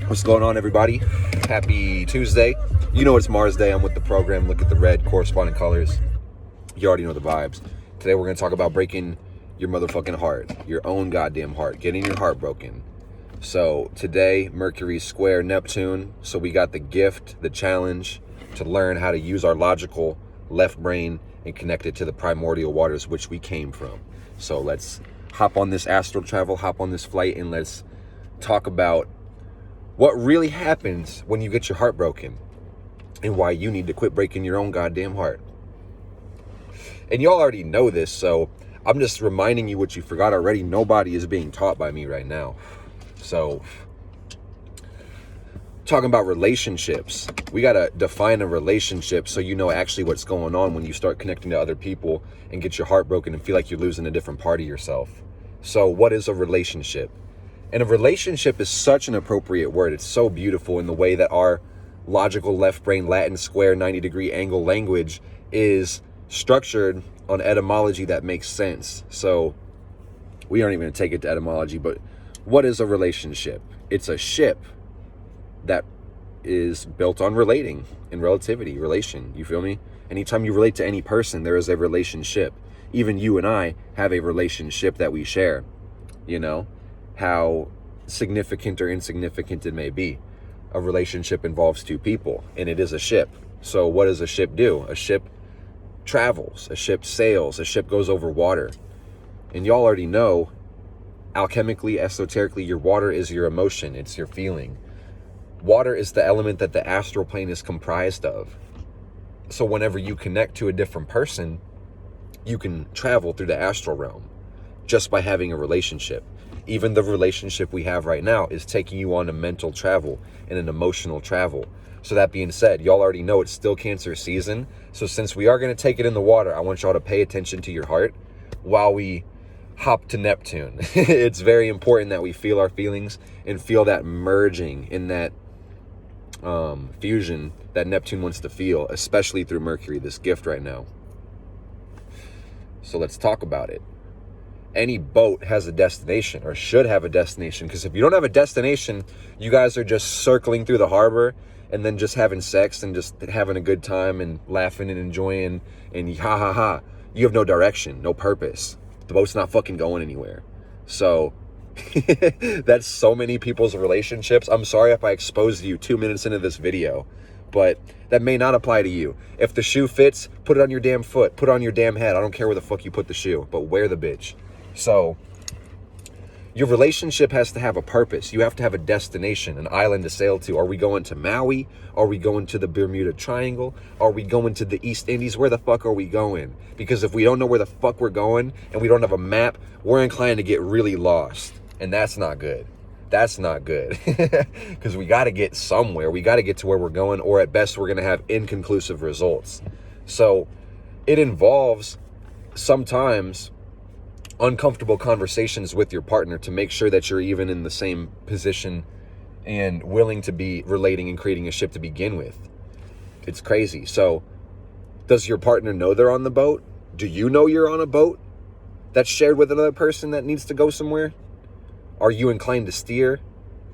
What's going on, everybody? Happy Tuesday. You know it's Mars Day. I'm with the program. Look at the red corresponding colors. You already know the vibes. Today we're going to talk about breaking your motherfucking heart. Your own goddamn heart. Getting your heart broken. So today, Mercury square Neptune. So we got the gift, the challenge to learn how to use our logical left brain and connect it to the primordial waters which we came from. So let's hop on this astral travel, hop on this flight, and let's talk about what really happens when you get your heart broken and why you need to quit breaking your own goddamn heart. And y'all already know this, so I'm just reminding you what you forgot already. Nobody is being taught by me right now. So, talking about relationships, we got to define a relationship so you know actually what's going on when you start connecting to other people and get your heart broken and feel like you're losing a different part of yourself. So what is a relationship? And a relationship is such an appropriate word. It's so beautiful in the way that our logical left brain Latin square 90-degree angle language is structured on etymology that makes sense. So we aren't even going to take it to etymology, but what is a relationship? It's a ship that is built on relating and relativity, relation. You feel me? Anytime you relate to any person, there is a relationship. Even you and I have a relationship that we share, you know, how significant or insignificant it may be. A relationship involves two people, and it is a ship. So what does a ship do? A ship travels, a ship sails, a ship goes over water. And y'all already know, alchemically, esoterically, your water is your emotion, it's your feeling. Water is the element that the astral plane is comprised of. So whenever you connect to a different person, you can travel through the astral realm just by having a relationship. Even the relationship we have right now is taking you on a mental travel and an emotional travel. So that being said, y'all already know it's still Cancer season. So since we are going to take it in the water, I want y'all to pay attention to your heart while we hop to Neptune. It's very important that we feel our feelings and feel that merging in that fusion that Neptune wants to feel, especially through Mercury, this gift right now. So let's talk about it. Any boat has a destination, or should have a destination, because if you don't have a destination, you guys are just circling through the harbor and then just having sex and just having a good time and laughing and enjoying and ha ha ha. You have no direction, no purpose. The boat's not fucking going anywhere. So that's so many people's relationships. I'm sorry if I exposed you 2 minutes into this video, but that may not apply to you. If the shoe fits, put it on your damn foot, put it on your damn head. I don't care where the fuck you put the shoe, but wear the bitch. So your relationship has to have a purpose. You have to have a destination, an island to sail to. Are we going to Maui? Are we going to the Bermuda Triangle? Are we going to the East Indies? Where the fuck are we going? Because if we don't know where the fuck we're going and we don't have a map, we're inclined to get really lost. And that's not good. That's not good. Because we got to get somewhere. We got to get to where we're going, or at best we're going to have inconclusive results. So it involves sometimes uncomfortable conversations with your partner to make sure that you're even in the same position and willing to be relating and creating a ship to begin with. It's crazy. So does your partner know they're on the boat? Do you know you're on a boat that's shared with another person that needs to go somewhere? Are you inclined to steer?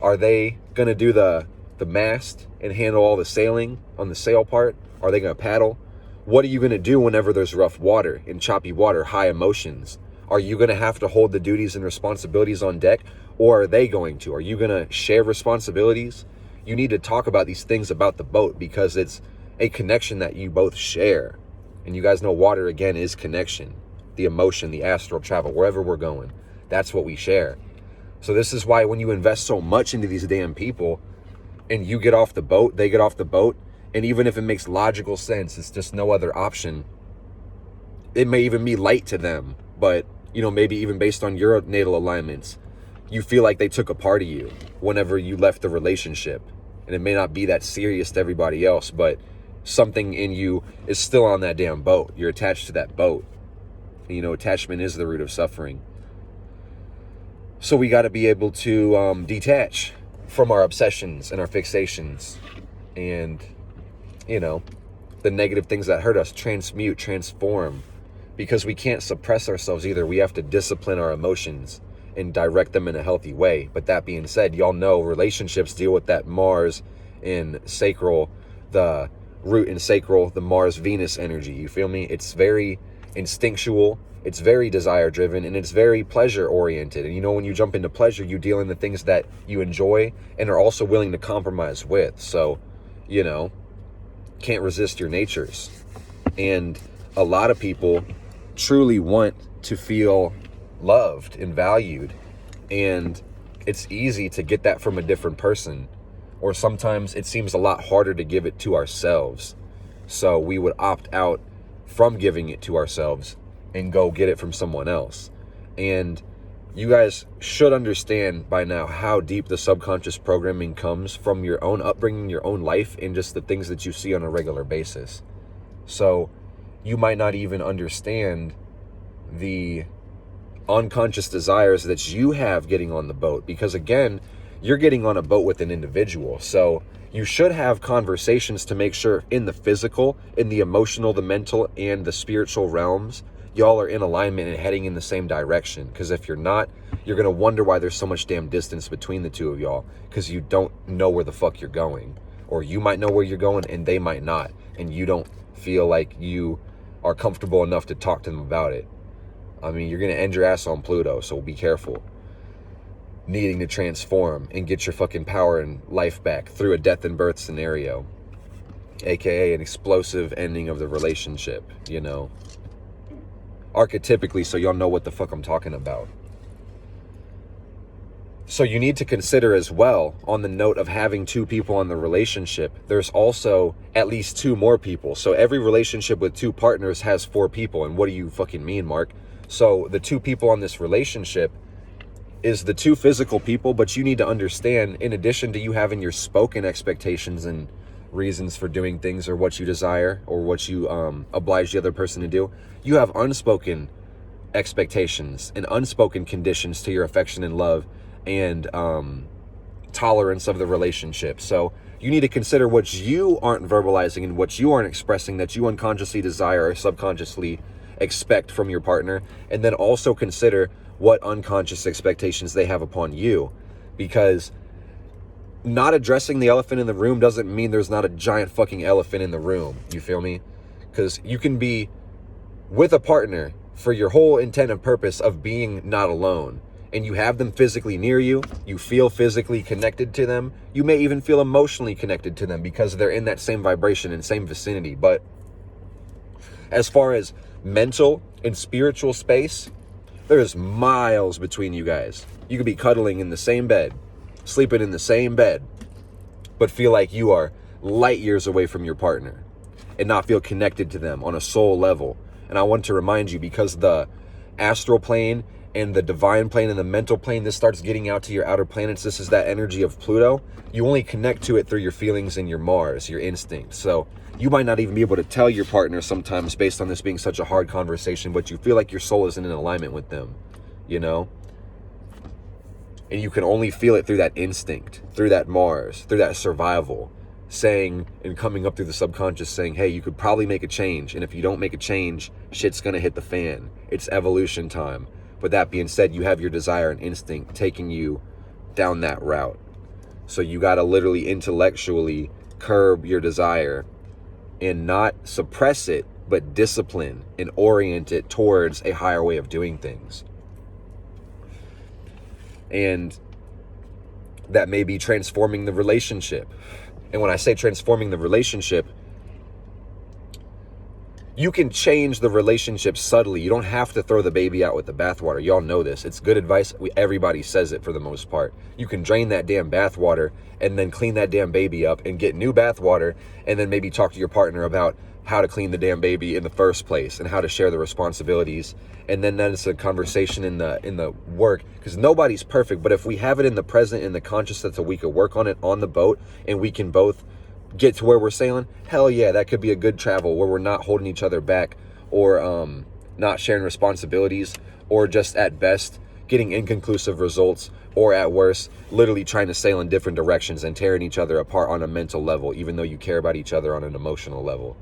Are they going to do the mast and handle all the sailing on the sail part? Are they going to paddle? What are you going to do whenever there's rough water and choppy water, high emotions? Are you going to have to hold the duties and responsibilities on deck, or are they going to? Are you going to share responsibilities? You need to talk about these things about the boat because it's a connection that you both share. And you guys know water, again, is connection, the emotion, the astral travel, wherever we're going. That's what we share. So this is why when you invest so much into these damn people and you get off the boat, they get off the boat, and even if it makes logical sense, it's just no other option. It may even be light to them, but you know, maybe even based on your natal alignments, you feel like they took a part of you whenever you left the relationship. And it may not be that serious to everybody else, but something in you is still on that damn boat. You're attached to that boat. And, you know, attachment is the root of suffering. So we got to be able to detach from our obsessions and our fixations and, you know, the negative things that hurt us, transmute, transform. Because we can't suppress ourselves either. We have to discipline our emotions and direct them in a healthy way. But that being said, y'all know relationships deal with that Mars in sacral, the root in sacral, the Mars-Venus energy. You feel me? It's very instinctual, it's very desire-driven, and it's very pleasure-oriented. And you know, when you jump into pleasure, you deal in the things that you enjoy and are also willing to compromise with. So, you know, can't resist your natures. And a lot of people truly want to feel loved and valued, and it's easy to get that from a different person, or sometimes it seems a lot harder to give it to ourselves, so we would opt out from giving it to ourselves and go get it from someone else. And you guys should understand by now how deep the subconscious programming comes from your own upbringing, your own life, and just the things that you see on a regular basis. So you might not even understand the unconscious desires that you have getting on the boat, because again, you're getting on a boat with an individual. So you should have conversations to make sure in the physical, in the emotional, the mental, and the spiritual realms, y'all are in alignment and heading in the same direction. Because if you're not, you're going to wonder why there's so much damn distance between the two of y'all, because you don't know where the fuck you're going. Or you might know where you're going and they might not, and you don't feel like you are comfortable enough to talk to them about it. I mean, you're going to end your ass on Pluto, so be careful. Needing to transform and get your fucking power and life back through a death and birth scenario, aka an explosive ending of the relationship, you know, archetypically, so y'all know what the fuck I'm talking about. So you need to consider as well, on the note of having two people in the relationship, there's also at least two more people. So every relationship with two partners has four people. And what do you fucking mean, Mark? So the two people on this relationship is the two physical people, but you need to understand, in addition to you having your spoken expectations and reasons for doing things, or what you desire, or what you oblige the other person to do, you have unspoken expectations and unspoken conditions to your affection and love and tolerance of the relationship. So you need to consider what you aren't verbalizing and what you aren't expressing that you unconsciously desire or subconsciously expect from your partner, and then also consider what unconscious expectations they have upon you. Because not addressing the elephant in the room doesn't mean there's not a giant fucking elephant in the room. You feel me? Because you can be with a partner for your whole intent and purpose of being not alone, and you have them physically near you, you feel physically connected to them, you may even feel emotionally connected to them because they're in that same vibration and same vicinity. But as far as mental and spiritual space, there's miles between you guys. You could be cuddling in the same bed, sleeping in the same bed, but feel like you are light years away from your partner and not feel connected to them on a soul level. And I want to remind you, because the astral plane and the divine plane and the mental plane, this starts getting out to your outer planets. This is that energy of Pluto. You only connect to it through your feelings and your Mars, your instincts. So you might not even be able to tell your partner sometimes, based on this being such a hard conversation, but you feel like your soul isn't in alignment with them, you know? And you can only feel it through that instinct, through that Mars, through that survival, saying and coming up through the subconscious saying, hey, you could probably make a change. And if you don't make a change, shit's gonna hit the fan. It's evolution time. But that being said, you have your desire and instinct taking you down that route. So you gotta literally intellectually curb your desire and not suppress it, but discipline and orient it towards a higher way of doing things. And that may be transforming the relationship. And when I say transforming the relationship, you can change the relationship subtly. You don't have to throw the baby out with the bathwater. Y'all know this. It's good advice. Everybody says it for the most part. You can drain that damn bathwater and then clean that damn baby up and get new bathwater, and then maybe talk to your partner about how to clean the damn baby in the first place and how to share the responsibilities. And then it's a conversation in the work, because nobody's perfect. But if we have it in the present, in the consciousness, that we could work on it on the boat and we can both get to where we're sailing, hell yeah, that could be a good travel where we're not holding each other back, or not sharing responsibilities, or just at best getting inconclusive results, or at worst literally trying to sail in different directions and tearing each other apart on a mental level, even though you care about each other on an emotional level,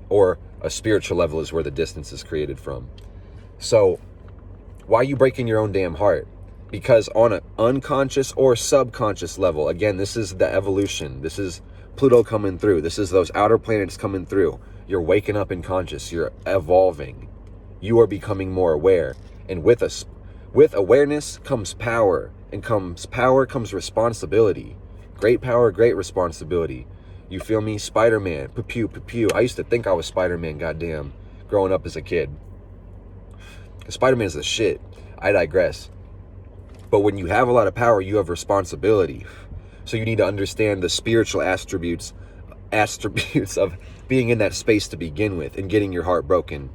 or a spiritual level is where the distance is created from. So why are you breaking your own damn heart? Because on an unconscious or subconscious level, again, this is the evolution. This is Pluto coming through. This is those outer planets coming through. You're waking up in conscious. You're evolving. You are becoming more aware. And with awareness comes power. And power comes responsibility. Great power, great responsibility. You feel me? Spider-Man. Pew, pew, pew. I used to think I was Spider-Man, goddamn, growing up as a kid. Spider-Man's the shit. I digress. But when you have a lot of power, you have responsibility. So you need to understand the spiritual attributes of being in that space to begin with, and getting your heart broken,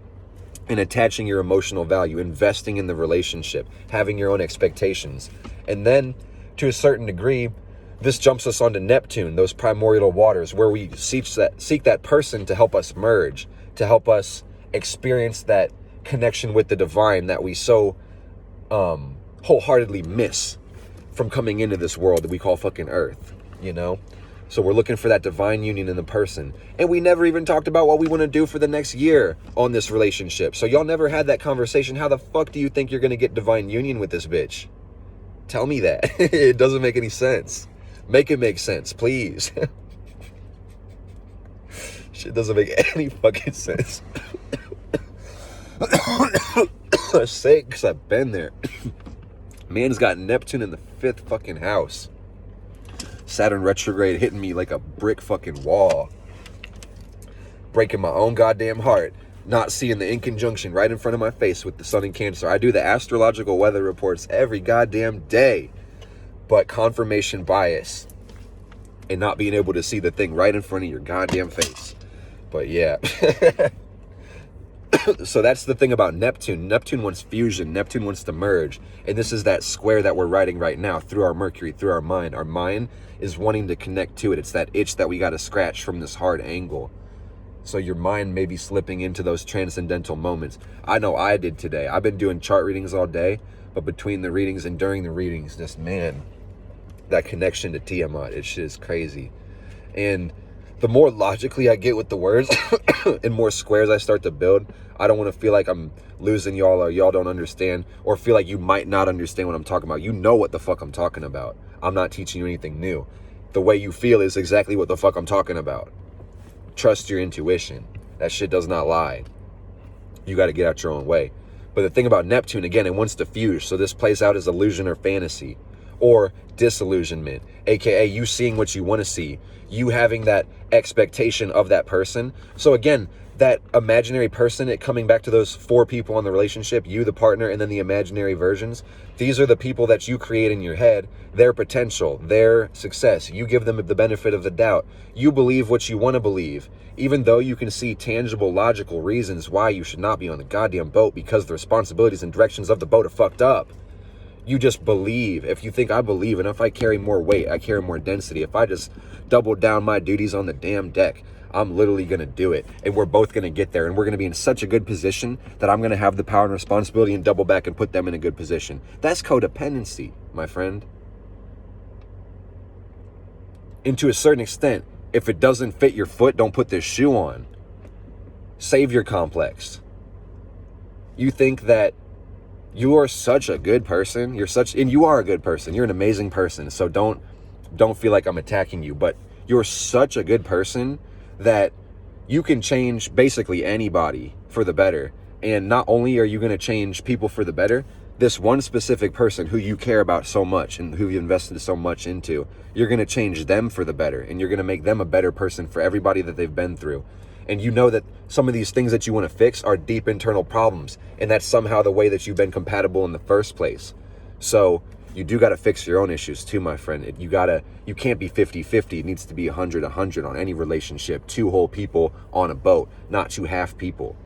and attaching your emotional value, investing in the relationship, having your own expectations. And then, to a certain degree, this jumps us onto Neptune, those primordial waters, where we seek that person to help us merge, to help us experience that connection with the divine that we so wholeheartedly miss from coming into this world that we call fucking Earth, you know? So we're looking for that divine union in the person. And we never even talked about what we want to do for the next year on this relationship. So y'all never had that conversation. How the fuck do you think you're going to get divine union with this bitch? Tell me that. It doesn't make any sense. Make it make sense, please. Shit doesn't make any fucking sense. I'm sick because I've been there. Man's got Neptune in the 5th fucking house. Saturn retrograde hitting me like a brick fucking wall. Breaking my own goddamn heart. Not seeing the in conjunction right in front of my face with the sun in Cancer. I do the astrological weather reports every goddamn day. But confirmation bias. And not being able to see the thing right in front of your goddamn face. But yeah. So that's the thing about Neptune. Neptune wants fusion. Neptune wants to merge. And this is that square that we're writing right now through our Mercury, through our mind. Our mind is wanting to connect to it. It's that itch that we got to scratch from this hard angle. So your mind may be slipping into those transcendental moments. I know I did today. I've been doing chart readings all day. But between the readings and during the readings, just, man, that connection to Tiamat, it shit is crazy. And the more logically I get with the words and more squares I start to build, I don't want to feel like I'm losing y'all or y'all don't understand, or feel like you might not understand what I'm talking about. You know what the fuck I'm talking about. I'm not teaching you anything new. The way you feel is exactly what the fuck I'm talking about. Trust your intuition. That shit does not lie. You got to get out your own way. But the thing about Neptune, again, it wants to fuse. So this plays out as illusion or fantasy, or disillusionment, aka you seeing what you want to see, you having that expectation of that person. So again, that imaginary person, it coming back to those 4 people in the relationship, you, the partner, and then the imaginary versions. These are the people that you create in your head, their potential, their success. You give them the benefit of the doubt. You believe what you want to believe, even though you can see tangible, logical reasons why you should not be on the goddamn boat, because the responsibilities and directions of the boat are fucked up. You just believe. If you think I believe, and if I carry more weight, I carry more density. If I just double down my duties on the damn deck, I'm literally going to do it. And we're both going to get there. And we're going to be in such a good position that I'm going to have the power and responsibility and double back and put them in a good position. That's codependency, my friend. And to a certain extent, if it doesn't fit your foot, don't put this shoe on. Savior complex. You think that you are such a good person. And you are a good person. You're an amazing person. So don't feel like I'm attacking you, but you're such a good person that you can change basically anybody for the better. And not only are you going to change people for the better, this one specific person who you care about so much and who you invested so much into, you're going to change them for the better. And you're going to make them a better person for everybody that they've been through. And you know that some of these things that you want to fix are deep internal problems. And that's somehow the way that you've been compatible in the first place. So you do got to fix your own issues too, my friend. You can't be 50-50. It needs to be 100-100 on any relationship. 2 whole people on a boat, not 2 half people.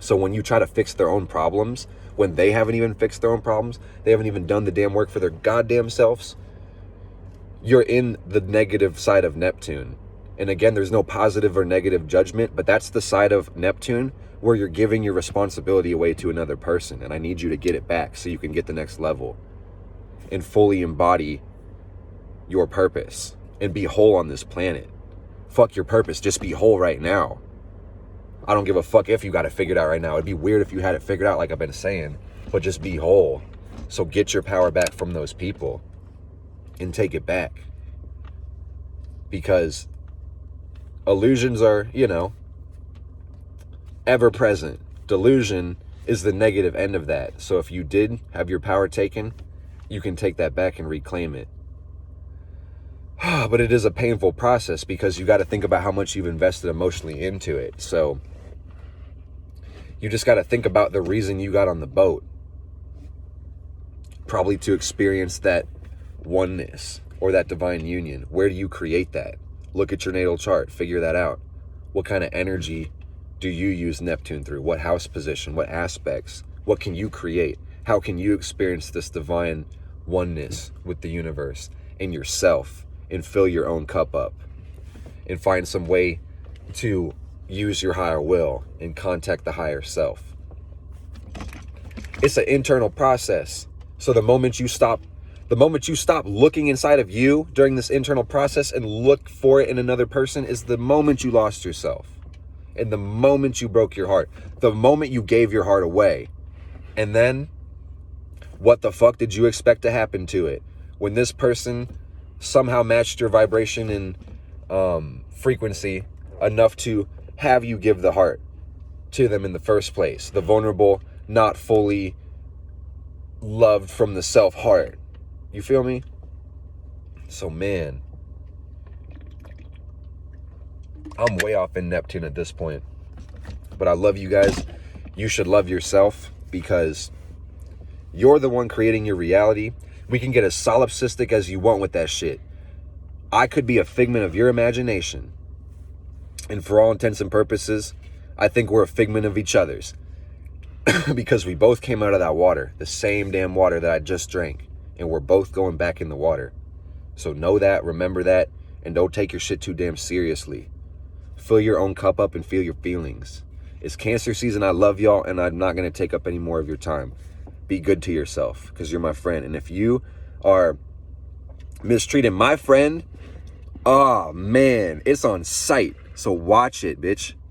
So when you try to fix their own problems, when they haven't even fixed their own problems, they haven't even done the damn work for their goddamn selves, you're in the negative side of Neptune. And again, there's no positive or negative judgment, but that's the side of Neptune where you're giving your responsibility away to another person. And I need you to get it back so you can get the next level and fully embody your purpose and be whole on this planet. Fuck your purpose. Just be whole right now. I don't give a fuck if you got it figured out right now. It'd be weird if you had it figured out, like I've been saying, but just be whole. So get your power back from those people and take it back. Because illusions are, ever present. Delusion is the negative end of that. So if you did have your power taken, you can take that back and reclaim it. But it is a painful process because you got to think about how much you've invested emotionally into it. So you just got to think about the reason you got on the boat. Probably to experience that oneness or that divine union. Where do you create that? Look at your natal chart. Figure that out. What kind of energy do you use Neptune through? What house position? What aspects? What can you create? How can you experience this divine oneness with the universe and yourself and fill your own cup up and find some way to use your higher will and contact the higher self? It's an internal process. So the moment you stop looking inside of you during this internal process and look for it in another person is the moment you lost yourself. And the moment you broke your heart, the moment you gave your heart away. And then what the fuck did you expect to happen to it? When this person somehow matched your vibration and frequency enough to have you give the heart to them in the first place. The vulnerable, not fully loved from the self heart. You feel me? So man, I'm way off in Neptune at this point. But I love you guys. You should love yourself because you're the one creating your reality. We can get as solipsistic as you want with that shit. I could be a figment of your imagination. And for all intents and purposes, I think we're a figment of each other's. Because we both came out of that water, the same damn water that I just drank. And we're both going back in the water. So know that, remember that, and don't take your shit too damn seriously. Fill your own cup up and feel your feelings. It's Cancer season. I love y'all, and I'm not going to take up any more of your time. Be good to yourself, because you're my friend. And if you are mistreating my friend, oh man, it's on sight. So watch it, bitch.